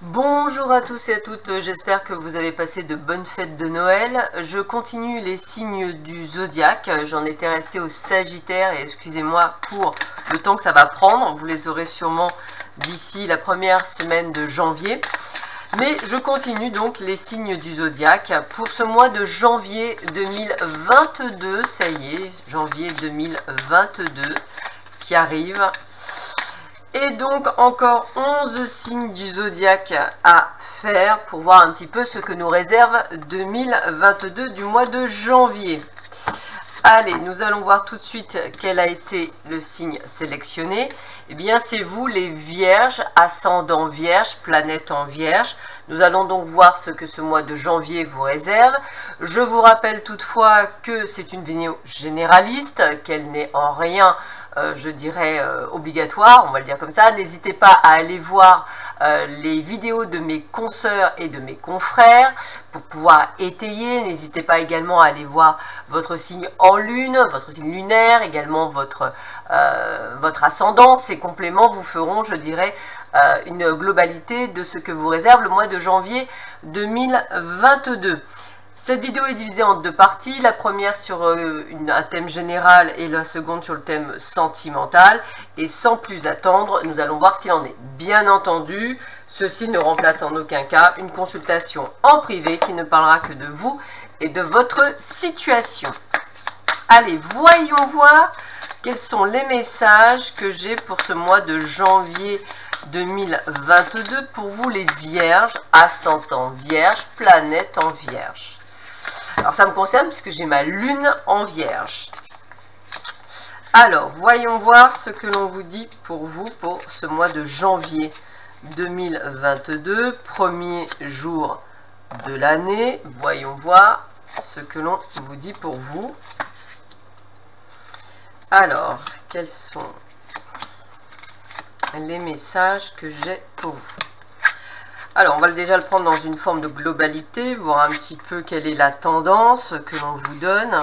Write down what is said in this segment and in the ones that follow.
Bonjour à tous et à toutes, j'espère que vous avez passé de bonnes fêtes de Noël. Je continue les signes du zodiaque, j'en étais restée au Sagittaire et excusez-moi pour le temps que ça va prendre, vous les aurez sûrement d'ici la première semaine de janvier. Mais je continue donc les signes du zodiaque pour ce mois de janvier 2022, ça y est, janvier 2022 qui arrive. Et donc encore 11 signes du zodiaque à faire pour voir un petit peu ce que nous réserve 2022 du mois de janvier. Allez, nous allons voir tout de suite quel a été le signe sélectionné. Eh bien, c'est vous les Vierges, ascendant Vierge, planète en Vierge. Nous allons donc voir ce que ce mois de janvier vous réserve. Je vous rappelle toutefois que c'est une vidéo généraliste, qu'elle n'est en rien je dirais obligatoire, on va le dire comme ça. N'hésitez pas à aller voir les vidéos de mes consoeurs et de mes confrères pour pouvoir étayer. N'hésitez pas également à aller voir votre signe en lune, votre signe lunaire, également votre ascendant. Ces compléments vous feront, je dirais, une globalité de ce que vous réserve le mois de janvier 2022. Cette vidéo est divisée en deux parties, la première sur un thème général et la seconde sur le thème sentimental. Et sans plus attendre, nous allons voir ce qu'il en est. Bien entendu, ceci ne remplace en aucun cas une consultation en privé qui ne parlera que de vous et de votre situation. Allez, voyons voir quels sont les messages que j'ai pour ce mois de janvier 2022 pour vous les Vierges, ascendant Vierge, planète en Vierge. Alors ça me concerne puisque j'ai ma lune en Vierge. Alors, voyons voir ce que l'on vous dit pour vous pour ce mois de janvier 2022, premier jour de l'année. Voyons voir ce que l'on vous dit pour vous. Alors, quels sont les messages que j'ai pour vous? Alors, on va déjà le prendre dans une forme de globalité, voir un petit peu quelle est la tendance que l'on vous donne.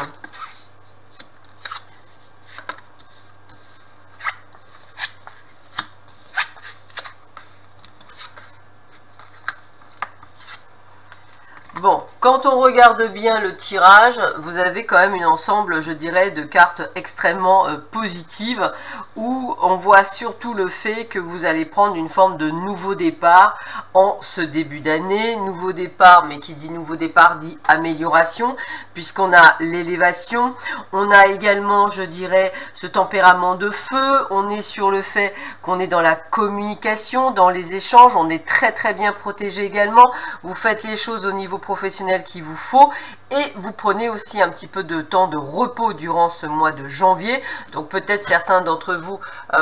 Bon, quand on regarde bien le tirage, vous avez quand même un ensemble, je dirais, de cartes extrêmement positives où on voit surtout le fait que vous allez prendre une forme de nouveau départ en ce début d'année. Nouveau départ, mais qui dit nouveau départ dit amélioration, puisqu'on a l'élévation. On a également, je dirais, ce tempérament de feu. On est sur le fait qu'on est dans la communication, dans les échanges. On est très très bien protégé également. Vous faites les choses au niveau professionnel qu'il vous faut et vous prenez aussi un petit peu de temps de repos durant ce mois de janvier. Donc peut-être certains d'entre vous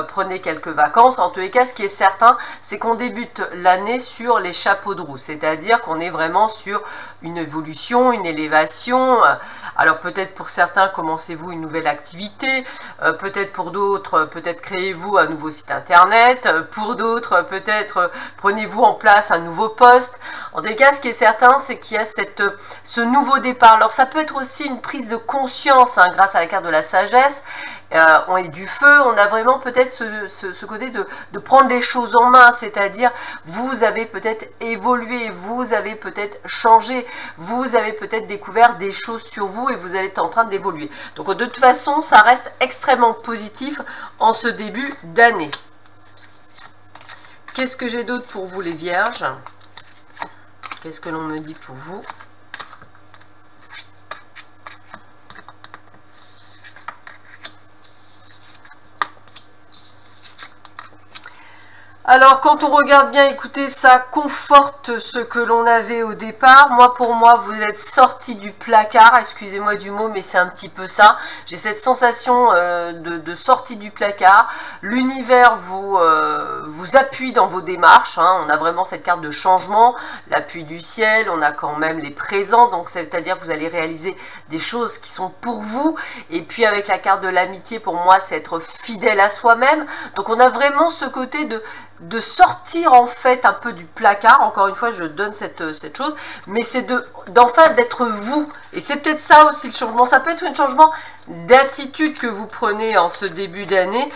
prenez quelques vacances. En tous les cas, ce qui est certain, c'est qu'on débute l'année sur les chapeaux de roue, c'est-à-dire qu'on est vraiment sur une évolution, une élévation. Alors peut-être pour certains, commencez-vous une nouvelle activité, peut-être pour d'autres, peut-être créez-vous un nouveau site internet, pour d'autres, peut-être prenez-vous en place un nouveau poste. En tous les cas, ce qui est certain, c'est qu'il y a ce nouveau départ. Alors ça peut être aussi une prise de conscience grâce à la carte de la sagesse. On est du feu, on a vraiment peut-être ce côté de prendre les choses en main, c'est-à-dire vous avez peut-être évolué, vous avez peut-être changé, vous avez peut-être découvert des choses sur vous et vous êtes en train d'évoluer. Donc de toute façon, ça reste extrêmement positif en ce début d'année. Qu'est-ce que j'ai d'autre pour vous les Vierges? Qu'est-ce que l'on me dit pour vous? Alors, quand on regarde bien, écoutez, ça conforte ce que l'on avait au départ. Moi, pour moi, vous êtes sorti du placard. Excusez-moi du mot, mais c'est un petit peu ça. J'ai cette sensation de sortie du placard. L'univers vous appuie dans vos démarches. On a vraiment cette carte de changement, l'appui du ciel. On a quand même les présents. Donc, c'est-à-dire que vous allez réaliser des choses qui sont pour vous. Et puis, avec la carte de l'amitié, pour moi, c'est être fidèle à soi-même. Donc, on a vraiment ce côté de sortir en fait un peu du placard. Encore une fois, je donne cette chose, mais c'est d'enfin d'être vous. Et c'est peut-être ça aussi le changement. Ça peut être un changement d'attitude que vous prenez en ce début d'année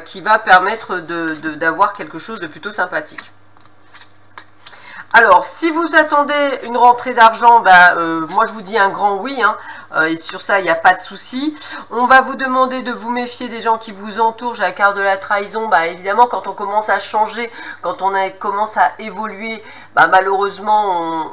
qui va permettre d'avoir quelque chose de plutôt sympathique. Alors, si vous attendez une rentrée d'argent, moi je vous dis un grand oui, hein, et sur ça il n'y a pas de souci. On va vous demander de vous méfier des gens qui vous entourent. J'ai la carte de la trahison, évidemment quand on commence à changer, quand on commence à évoluer, malheureusement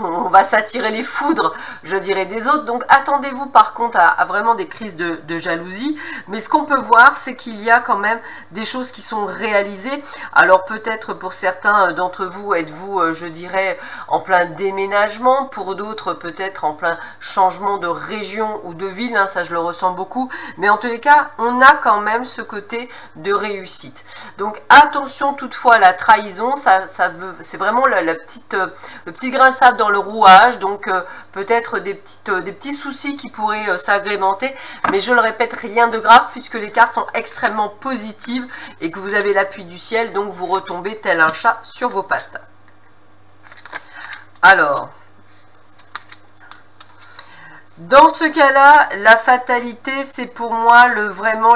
on va s'attirer les foudres, je dirais, des autres. Donc attendez-vous par contre à vraiment des crises de jalousie. Mais ce qu'on peut voir, c'est qu'il y a quand même des choses qui sont réalisées. Alors peut-être pour certains d'entre vous, êtes-vous je dirais en plein déménagement, pour d'autres peut-être en plein changement de région ou de ville, hein, ça je le ressens beaucoup, mais en tous les cas on a quand même ce côté de réussite. Donc attention toutefois à la trahison, c'est vraiment le petit grain de sable dans le rouage, donc peut-être des petits soucis qui pourraient s'agrémenter, mais je le répète, rien de grave puisque les cartes sont extrêmement positives et que vous avez l'appui du ciel, donc vous retombez tel un chat sur vos pattes. Alors, dans ce cas-là, la fatalité, c'est pour moi vraiment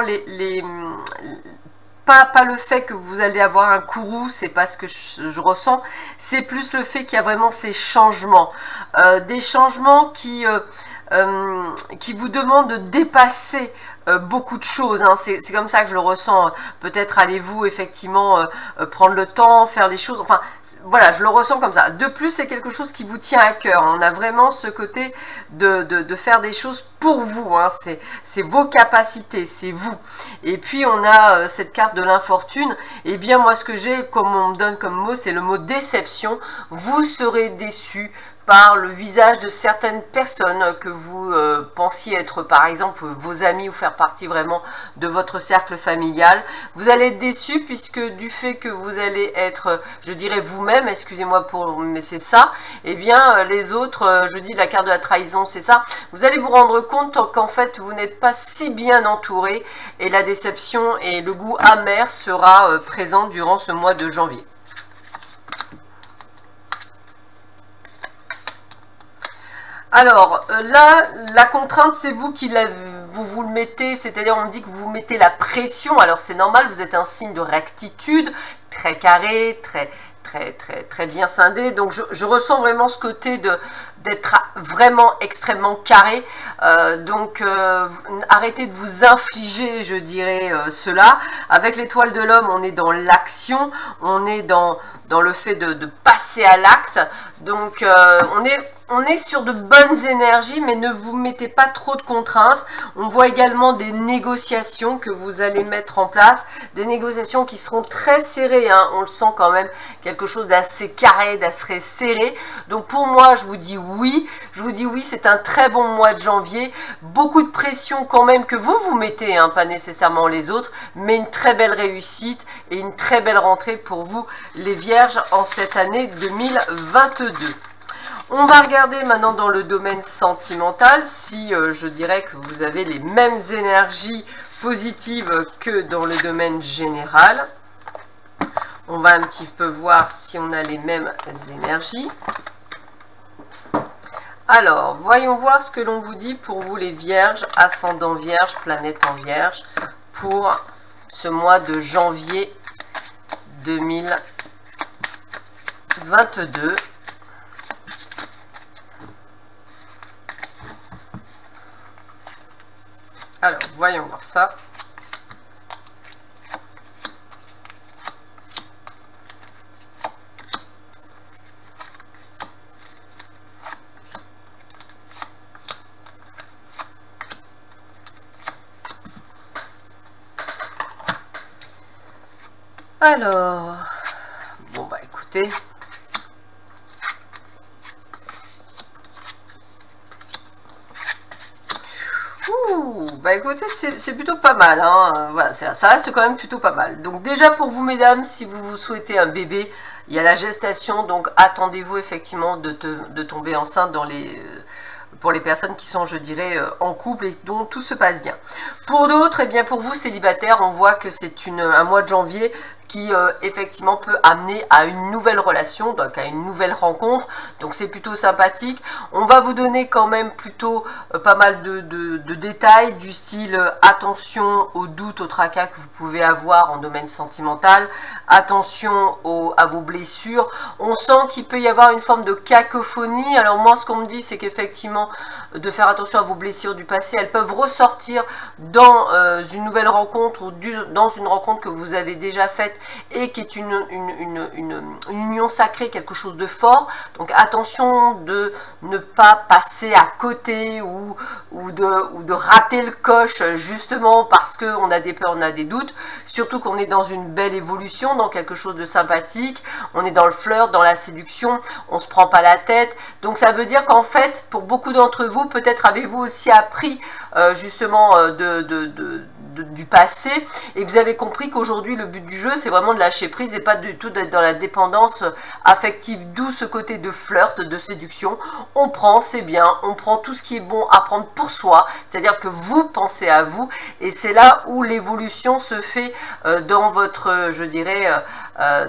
pas le fait que vous allez avoir un courroux, c'est pas ce que je ressens, c'est plus le fait qu'il y a vraiment ces changements, des changements qui vous demandent de dépasser beaucoup de choses, hein. C'est comme ça que je le ressens. Peut-être allez-vous effectivement prendre le temps, faire des choses, enfin voilà, je le ressens comme ça. De plus, c'est quelque chose qui vous tient à cœur, on a vraiment ce côté de faire des choses pour vous, hein. C'est vos capacités, c'est vous. Et puis on a cette carte de l'infortune, et bien moi ce que j'ai, comme on me donne comme mot, c'est le mot déception. Vous serez déçu par le visage de certaines personnes que vous pensiez être par exemple vos amis ou faire partie vraiment de votre cercle familial. Vous allez être déçu puisque du fait que vous allez être, je dirais vous-même, excusez-moi mais c'est ça, et bien les autres, je dis la carte de la trahison, c'est ça, vous allez vous rendre compte qu'en fait vous n'êtes pas si bien entouré et la déception et le goût amer sera présent durant ce mois de janvier. Alors là, la contrainte, c'est vous qui vous le mettez, c'est-à-dire on me dit que vous mettez la pression. Alors c'est normal, vous êtes un signe de rectitude, très carré, très bien scindé. Donc je ressens vraiment ce côté d'être vraiment extrêmement carré. Donc arrêtez de vous infliger, je dirais, cela. Avec l'étoile de l'homme, on est dans l'action, on est dans le fait de passer à l'acte. Donc on est sur de bonnes énergies, mais ne vous mettez pas trop de contraintes. On voit également des négociations que vous allez mettre en place, des négociations qui seront très serrées, hein. On le sent quand même, quelque chose d'assez carré, d'assez serré. Donc pour moi, je vous dis oui, c'est un très bon mois de janvier. Beaucoup de pression quand même que vous mettez, hein, pas nécessairement les autres, mais une très belle réussite et une très belle rentrée pour vous, les Vierges, en cette année 2022. On va regarder maintenant dans le domaine sentimental si je dirais que vous avez les mêmes énergies positives que dans le domaine général. On va un petit peu voir si on a les mêmes énergies. Alors, voyons voir ce que l'on vous dit pour vous les Vierges, ascendant Vierge, planète en Vierge, pour ce mois de janvier 2022. Alors, voyons voir ça. Alors, bon écoutez, écoutez, c'est plutôt pas mal, hein. Voilà, ça reste quand même plutôt pas mal. Donc déjà pour vous mesdames, si vous souhaitez un bébé, il y a la gestation, donc attendez-vous effectivement de tomber enceinte pour les personnes qui sont, je dirais, en couple et dont tout se passe bien. Pour d'autres, et bien pour vous célibataires, on voit que c'est un mois de janvier qui effectivement peut amener à une nouvelle relation, donc à une nouvelle rencontre. Donc c'est plutôt sympathique. On va vous donner quand même plutôt pas mal de détails du style attention aux doutes, aux tracas que vous pouvez avoir en domaine sentimental, attention à vos blessures. On sent qu'il peut y avoir une forme de cacophonie. Alors moi ce qu'on me dit c'est qu'effectivement de faire attention à vos blessures du passé, elles peuvent ressortir dans une nouvelle rencontre ou dans une rencontre que vous avez déjà faite et qui est une union sacrée, quelque chose de fort. Donc attention de ne pas passer à côté ou de rater le coche justement parce qu'on a des peurs, on a des doutes. Surtout qu'on est dans une belle évolution, dans quelque chose de sympathique. On est dans le flirt, dans la séduction, on se prend pas la tête. Donc ça veut dire qu'en fait, pour beaucoup d'entre vous, peut-être avez-vous aussi appris justement du passé et que vous avez compris qu'aujourd'hui le but du jeu c'est vraiment de lâcher prise et pas du tout d'être dans la dépendance affective, d'où ce côté de flirt, de séduction. On prend, c'est bien, on prend tout ce qui est bon à prendre pour soi, c'est-à-dire que vous pensez à vous et c'est là où l'évolution se fait dans votre, je dirais,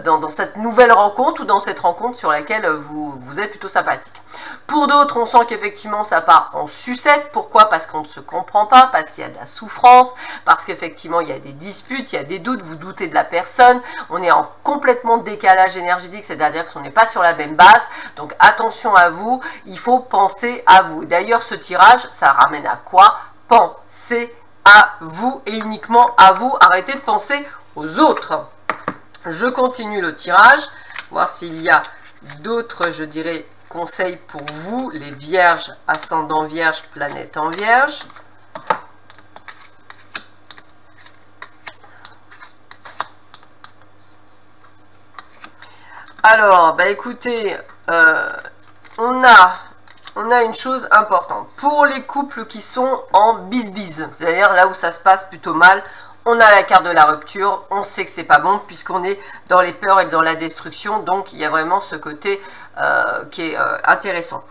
dans cette nouvelle rencontre ou dans cette rencontre sur laquelle vous êtes plutôt sympathique. Pour d'autres, on sent qu'effectivement ça part en sucette. Pourquoi? Parce qu'on ne se comprend pas, parce qu'il y a de la souffrance, parce qu'effectivement il y a des disputes, il y a des doutes, vous doutez de la personne, on est en complètement décalage énergétique, c'est-à-dire qu'on n'est pas sur la même base. Donc attention à vous, il faut penser à vous. D'ailleurs ce tirage, ça ramène à quoi? Pensez à vous et uniquement à vous, arrêtez de penser aux autres. Je continue le tirage, voir s'il y a d'autres, je dirais, conseils pour vous, les vierges, ascendant vierge, planète en vierge. Alors, bah écoutez, on a une chose importante. Pour les couples qui sont en bis-bis, c'est-à-dire là où ça se passe plutôt mal, on a la carte de la rupture, on sait que c'est pas bon puisqu'on est dans les peurs et dans la destruction, donc il y a vraiment ce côté qui est intéressant.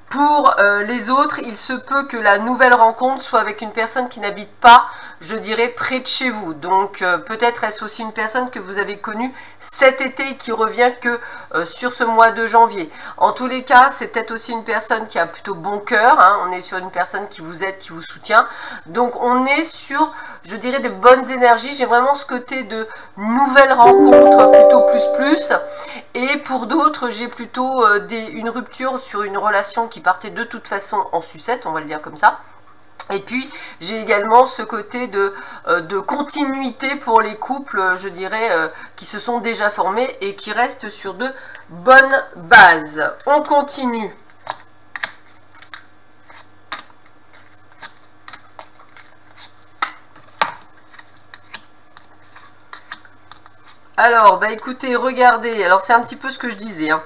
Pour les autres, il se peut que la nouvelle rencontre soit avec une personne qui n'habite pas, je dirais, près de chez vous. Donc peut-être est-ce aussi une personne que vous avez connue cet été et qui revient que sur ce mois de janvier. En tous les cas, c'est peut-être aussi une personne qui a plutôt bon cœur, hein. On est sur une personne qui vous aide, qui vous soutient. Donc on est sur, je dirais, de bonnes énergies. J'ai vraiment ce côté de nouvelles rencontres, plutôt plus. Et pour d'autres, j'ai plutôt une rupture sur une relation qui partait de toute façon en sucette, on va le dire comme ça. Et puis, j'ai également ce côté de continuité pour les couples, je dirais, qui se sont déjà formés et qui restent sur de bonnes bases. On continue. Alors, bah écoutez, regardez, alors c'est un petit peu ce que je disais, hein.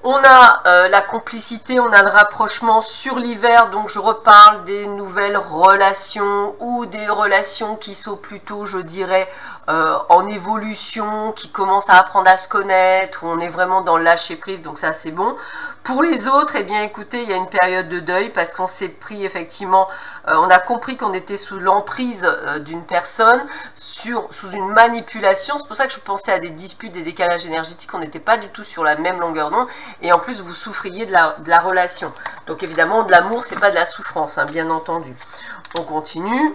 On a la complicité, on a le rapprochement sur l'hiver, donc je reparle des nouvelles relations ou des relations qui sont plutôt, je dirais, en évolution, qui commencent à apprendre à se connaître, où on est vraiment dans le lâcher prise, donc ça c'est bon. Pour les autres, eh bien écoutez, il y a une période de deuil parce qu'on s'est pris effectivement, on a compris qu'on était sous l'emprise d'une personne, sous une manipulation. C'est pour ça que je pensais à des disputes, des décalages énergétiques, on n'était pas du tout sur la même longueur d'onde et en plus vous souffriez de la relation. Donc évidemment, de l'amour, c'est pas de la souffrance, hein, bien entendu. On continue.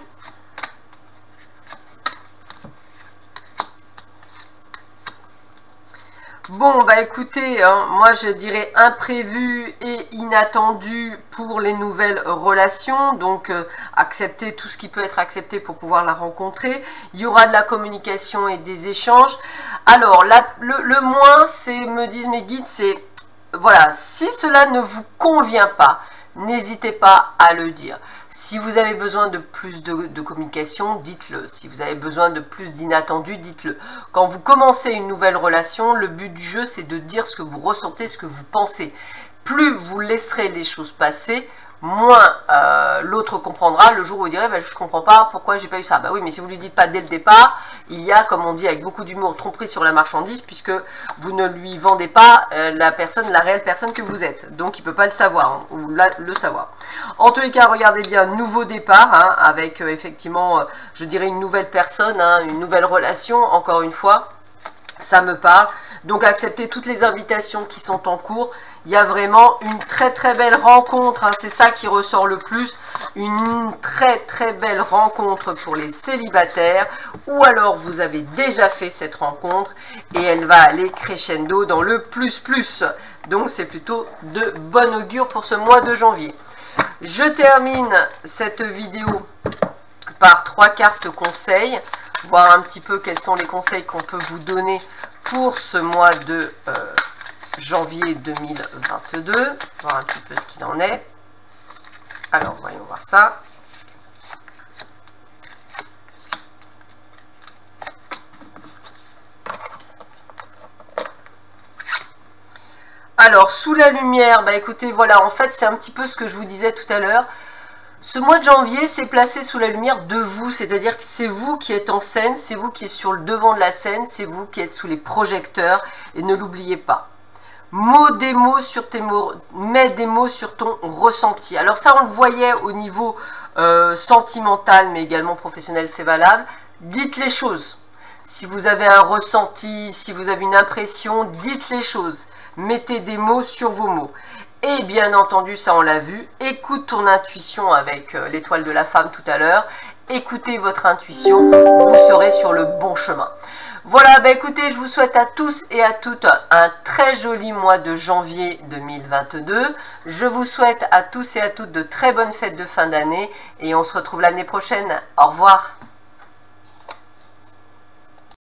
Bon, bah écoutez, hein, moi je dirais imprévu et inattendu pour les nouvelles relations, donc accepter tout ce qui peut être accepté pour pouvoir la rencontrer. Il y aura de la communication et des échanges. Alors, le moins, c'est, me disent mes guides, c'est, voilà, si cela ne vous convient pas, n'hésitez pas à le dire. Si vous avez besoin de plus de communication, dites-le. Si vous avez besoin de plus d'inattendu, dites-le. Quand vous commencez une nouvelle relation, le but du jeu, c'est de dire ce que vous ressentez, ce que vous pensez. Plus vous laisserez les choses passer, moins l'autre comprendra. Le jour où vous direz, bah, je ne comprends pas pourquoi j'ai pas eu ça. Bah oui, mais si vous ne lui dites pas dès le départ, il y a, comme on dit avec beaucoup d'humour, tromperie sur la marchandise, puisque vous ne lui vendez pas la réelle personne que vous êtes. Donc il ne peut pas le savoir, hein, ou le savoir. En tous les cas, regardez bien, nouveau départ, hein, avec effectivement, je dirais une nouvelle personne, hein, une nouvelle relation, encore une fois, ça me parle. Donc acceptez toutes les invitations qui sont en cours. Il y a vraiment une très très belle rencontre, hein, c'est ça qui ressort le plus. Une très très belle rencontre pour les célibataires. Ou alors vous avez déjà fait cette rencontre et elle va aller crescendo dans le plus plus. Donc c'est plutôt de bon augure pour ce mois de janvier. Je termine cette vidéo par 3 cartes conseils. Voir un petit peu quels sont les conseils qu'on peut vous donner pour ce mois de janvier 2022. Voir un petit peu ce qu'il en est. Alors, voyons voir ça. Alors, sous la lumière, bah écoutez, voilà, en fait, c'est un petit peu ce que je vous disais tout à l'heure. Ce mois de janvier, c'est placé sous la lumière de vous, c'est-à-dire que c'est vous qui êtes en scène, c'est vous qui êtes sur le devant de la scène, c'est vous qui êtes sous les projecteurs, et ne l'oubliez pas. Mets des mots sur ton ressenti. Alors ça, on le voyait au niveau sentimental, mais également professionnel, c'est valable. Dites les choses. Si vous avez un ressenti, si vous avez une impression, dites les choses. Mettez des mots sur vos mots. Et bien entendu, ça on l'a vu, écoute ton intuition avec l'étoile de la femme tout à l'heure. Écoutez votre intuition, vous serez sur le bon chemin. Voilà, bah écoutez, je vous souhaite à tous et à toutes un très joli mois de janvier 2022. Je vous souhaite à tous et à toutes de très bonnes fêtes de fin d'année et on se retrouve l'année prochaine. Au revoir.